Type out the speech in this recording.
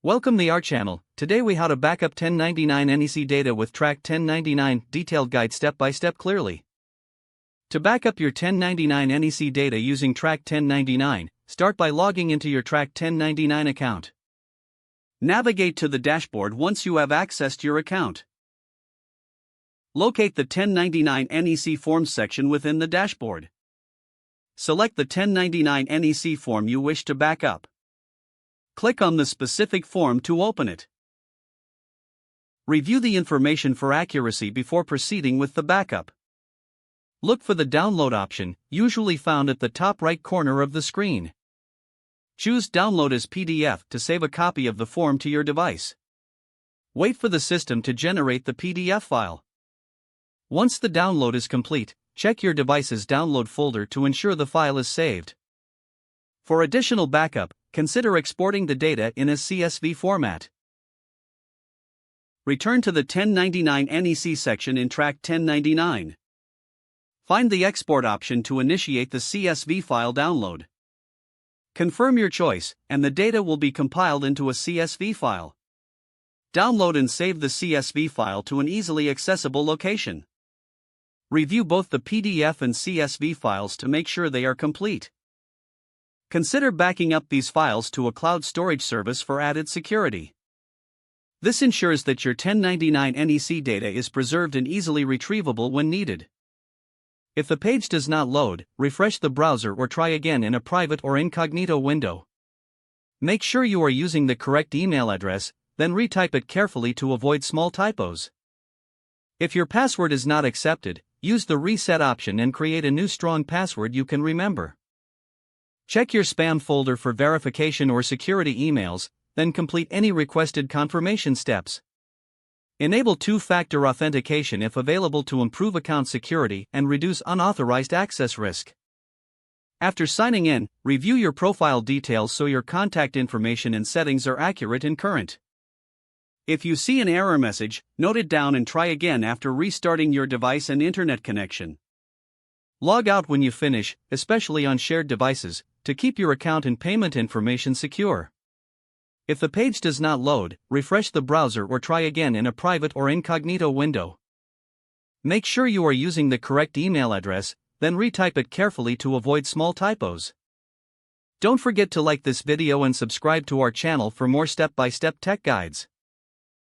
Welcome to our channel. Today we how to backup 1099 NEC data with Track1099 detailed guide step by step clearly. To backup your 1099 NEC data using Track1099, start by logging into your Track1099 account. Navigate to the dashboard once you have accessed your account. Locate the 1099 NEC Forms section within the dashboard. Select the 1099 NEC form you wish to backup. Click on the specific form to open it. Review the information for accuracy before proceeding with the backup. Look for the download option, usually found at the top right corner of the screen. Choose Download as PDF to save a copy of the form to your device. Wait for the system to generate the PDF file. Once the download is complete, check your device's download folder to ensure the file is saved. For additional backup, consider exporting the data in a CSV format. Return to the 1099 NEC section in Track1099. Find the export option to initiate the CSV file download. Confirm your choice, and the data will be compiled into a CSV file. Download and save the CSV file to an easily accessible location. Review both the PDF and CSV files to make sure they are complete. Consider backing up these files to a cloud storage service for added security. This ensures that your 1099 NEC data is preserved and easily retrievable when needed. If the page does not load, refresh the browser or try again in a private or incognito window. Make sure you are using the correct email address, then retype it carefully to avoid small typos. If your password is not accepted, use the reset option and create a new strong password you can remember. Check your spam folder for verification or security emails, then complete any requested confirmation steps. Enable two-factor authentication if available to improve account security and reduce unauthorized access risk. After signing in, review your profile details so your contact information and settings are accurate and current. If you see an error message, note it down and try again after restarting your device and internet connection. Log out when you finish, especially on shared devices, to keep your account and payment information secure. If the page does not load, refresh the browser or try again in a private or incognito window. Make sure you are using the correct email address, then retype it carefully to avoid small typos. Don't forget to like this video and subscribe to our channel for more step-by-step tech guides.